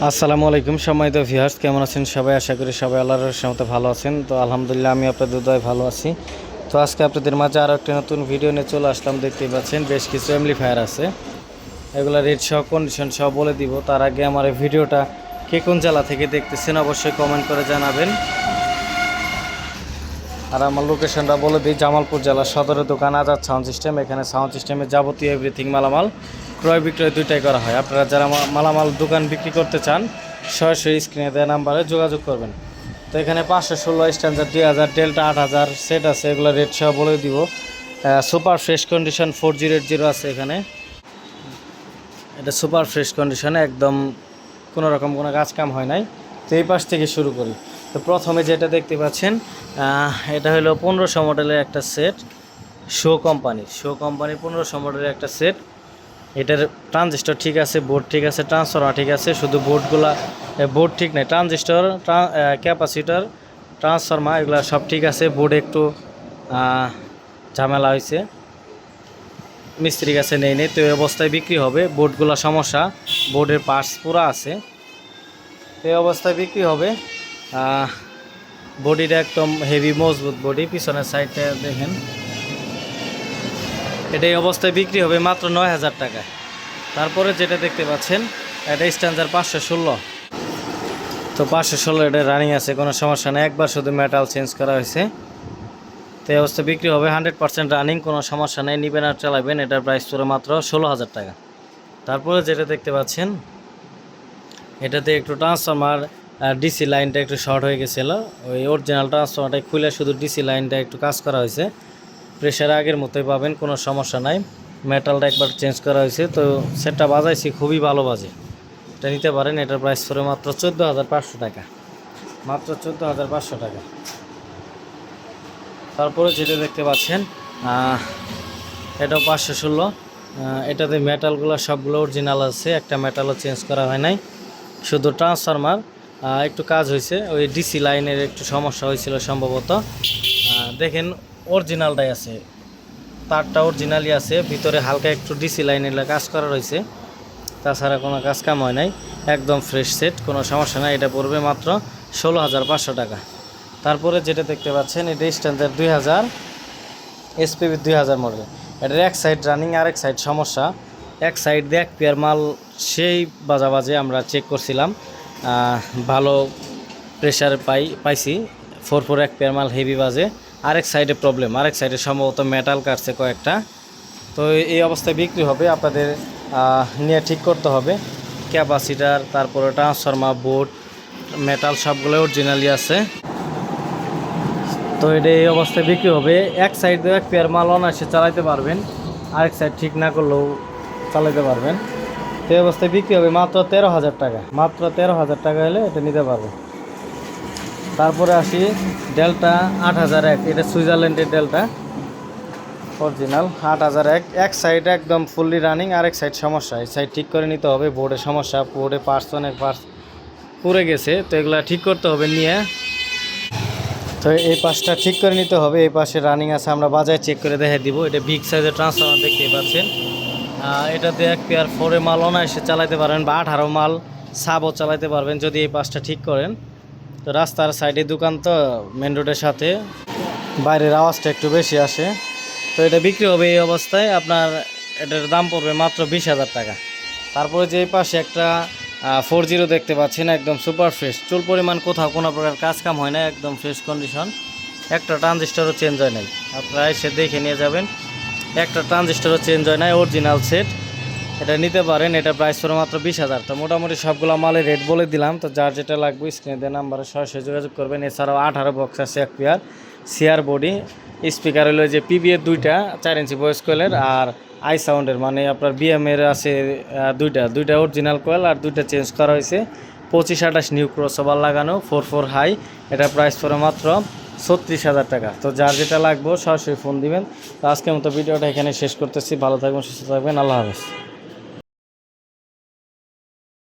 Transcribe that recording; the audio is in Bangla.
আসসালামু আলাইকুম সম্মানিত ভিউয়ার্স, কেমন আছেন সবাই? আশা করি সবাই আল্লাহর রহমতে ভালো আছেন। তো আলহামদুলিল্লাহ আমি আপনাদের দয়ায় ভালো আছি। তো আজকে আপনাদের মাঝে আরও একটা নতুন ভিডিও নিয়ে চলে আসলাম। দেখতেই পাচ্ছেন বেশ কিছু অ্যাম্পলিফায়ার আছে, এগুলো রেট সহ কন্ডিশন সহ বলে দিব। তার আগে আমার এই ভিডিওটা কে কোন জেলা থেকে দেখতেছেন অবশ্যই কমেন্ট করে জানাবেন। আর আমার লোকেশনটা বলে দিই, জামালপুর জেলার সদরের দোকান আজাদ সাউন্ড সিস্টেম। এখানে সাউন্ড সিস্টেমের যাবতীয় এভরিথিং মালামাল ক্রয় বিক্রয় দুইটাই করা হয়। আপনারা যারা মালামাল দোকান বিক্রি করতে চান সরাসরি স্ক্রিনে দেওয়া নাম্বারে যোগাযোগ করবেন। তো এখানে 516 স্ট্যান্ডার্ড 2000 ডেল্টা 8000 সেট আছে, এগুলো রেট সহ বলে দিব। সুপার ফ্রেশ কন্ডিশন 4080 আছে এখানে। এটা সুপার ফ্রেশ কন্ডিশনে একদম কোনো রকম কোনো কাজ কাম হয় নাই। তো এই পাশ থেকে শুরু করি। তো প্রথমে যেটা দেখতে পাচ্ছেন এটা হলো 1500 মডেলের একটা সেট, শো কোম্পানির 1500 মডেলের একটা সেট। এটার ট্রানজিস্টর ঠিক আছে, বোর্ড ঠিক আছে, ট্রান্সফরমার ঠিক আছে, শুধু বোর্ড ঠিক নেই। ট্রানজিস্টর, ক্যাপাসিটর, ট্রান্সফরমার এগুলো সব ঠিক আছে। বোর্ডে একটু ঝামেলা হয়েছে, মিস্ত্রি কাছে নেই। তো এই অবস্থায় বিক্রি হবে। বোর্ডগুলো সমস্যা, বোর্ডের পার্টস পুরো আছে, তো এই অবস্থায় বিক্রি হবে। বডিটা একদম হেভি মজবুত বডি, পিছনের সাইডটা দেখেন। এটা এই অবস্থায় বিক্রি হবে মাত্র 9000 টাকায়। তারপরে যেটা দেখতে পাচ্ছেন এটা স্ট্যান্ডার্ড 516। তো 516 এটা রানিং আছে, কোনো সমস্যা নেই, একবার শুধু মেটাল চেঞ্জ করা হয়েছে। তো এই অবস্থায় বিক্রি হবে, 100% রানিং, কোনো সমস্যা নেই, নিবেন আর চালাবেন। এটার প্রাইস পুরো মাত্র 16000 টাকা। তারপরে যেটা দেখতে পাচ্ছেন এটাতে একটু ট্রান্সফরমার ডিসি লাইনটা একটু শর্ট হয়ে গেছিলো। ওই অরিজিনাল ট্রান্সফরমারটা খুলে শুধু ডিসি লাইনটা একটু কাজ করা হয়েছে। প্রেশার আগের মতোই পাবেন, কোনো সমস্যা নাই। মেটালটা একবার চেঞ্জ করা হয়েছে। তো সেটটা বাজাইছি, খুবই ভালো বাজে, এটা নিতে পারেন। এটার প্রাইস পড়ে মাত্র 14500 টাকা, মাত্র 14500 টাকা। তারপরে যেটা দেখতে পাচ্ছেন এটাও 516। এটাতে মেটালগুলো সবগুলো অরিজিনাল আছে, একটা মেটালও চেঞ্জ করা হয় নাই, শুধু ট্রান্সফরমার একটু কাজ হয়েছে। ওই ডিসি লাইনের একটু সমস্যা হয়েছিল সম্ভবত। দেখেন অরিজিনালটাই আছে, তারটা অরিজিনালই আছে, ভিতরে হালকা একটু ডিসি লাইনের কাজ করা রয়েছে, তাছাড়া কোনো কাজ কাম হয় নাই। একদম ফ্রেশ সেট, কোনো সমস্যা নাই। এটা পড়বে মাত্র 16500 টাকা। তারপরে যেটা দেখতে পাচ্ছেন এটা স্ট্যান্ডার্ড 2000 এসপিবি 2000 মডেল। এটার এক সাইড রানিং, আরেক সাইড সমস্যা। এক সাইড দিয়ে এক পেয়ার মাল সেই বাজে আমরা চেক করছিলাম, ভালো প্রেশার পাইছি। 4 এক পেয়ার মাল হেভি বাজে। আরেক সাইডে প্রবলেম, আরেক সাইডে সম্ভবত মেটাল কাটছে কয়েকটা। তো এই অবস্থায় বিক্রি হবে, আপনাদের নিয়ে ঠিক করতে হবে। ক্যাপাসিটার, তারপরে ট্রান্সফরমার, বোর্ড, মেটাল সবগুলো অরিজিনালি আছে। তো এটা এই অবস্থায় বিক্রি হবে। এক সাইড দিয়ে এক পেয়ার মাল অনায়াসে চালাইতে পারবেন, আরেক সাইড ঠিক না করলেও চালাইতে পারবেন। তো এই অবস্থায় বিক্রি হবে মাত্র 13000 টাকা, মাত্র 13000 টাকা হলে এটা নিতে পারবে। তারপরে আসি ডেল্টা 8001। এটা সুইজারল্যান্ডের ডেল্টা অরিজিনাল 8001। এক সাইড একদম ফুললি রানিং, আরেক সাইড সমস্যা, এই সাইড ঠিক করে নিতে হবে। বোর্ডে সমস্যা, বোর্ডে অনেক পার্টস পুড়ে গেছে, তো এগুলো ঠিক করতে হবে নিয়ে। তো এই পাশটা ঠিক করে নিতে হবে। এই পাশে রানিং আছে, আমরা বাজারে চেক করে দেখে দিব। এটা বিগ সাইজের ট্রান্সফরমার দেখতেই পাচ্ছেন। এটাতে এক পেয়ার 4 মাল অনায়াসে চালাতে পারবেন, বা 18 মাল সাবও চালাতে পারবেন যদি এই পাশটা ঠিক করেন। তো রাস্তার সাইডে দোকান, তো মেন রোডের সাথে, বাইরের আওয়াজটা একটু বেশি আসে। তো এটা বিক্রি হবে এই অবস্থায়, আপনার এটার দাম পড়বে মাত্র 20000 টাকা। তারপরে যে এই পাশে একটা 40 দেখতে পাচ্ছেন, একদম সুপার ফ্রেশ, চুল পরিমাণ কোথাও কোনো প্রকার কাজ কাম হয় না, একদম ফ্রেশ কন্ডিশন। একটা ট্রানজিস্টারও চেঞ্জ হয় নাই, আপনারা এসে দেখে নিয়ে যাবেন। একটা ট্রানজিস্টারও চেঞ্জ হয় নাই, অরিজিনাল সেট, এটা নিতে পারেন। এটা প্রাইস পড়ে মাত্র 20000। তো মোটামুটি সবগুলো মালের রেট বলে দিলাম। তো যার যেটা লাগবে স্ক্রিনে দেওয়া নাম্বারে সরাসরি যোগাযোগ করবেন। এছাড়াও 18 বক্স আছে এক পেয়ার, সিআর বডি, স্পিকার হলো যে পিবিএর 2টা 4 ইঞ্চি ভয়েস কোয়েলের, আর আই সাউন্ডের মানে আপনার বিএমের আছে দুইটা অরিজিনাল কোয়েল, আর 2টা চেঞ্জ করা হয়েছে। 25-28 নিউ ক্রসওভার লাগানো, 4 হাই। এটা প্রাইস পড়ে মাত্র 36000 টাকা। তো যার যেটা লাগবে সরাসরি ফোন দিবেন। তো আজকের মতো ভিডিওটা এখানে শেষ করতেছি। ভালো থাকবেন, সুস্থ থাকবেন, আল্লাহ হাফেজ।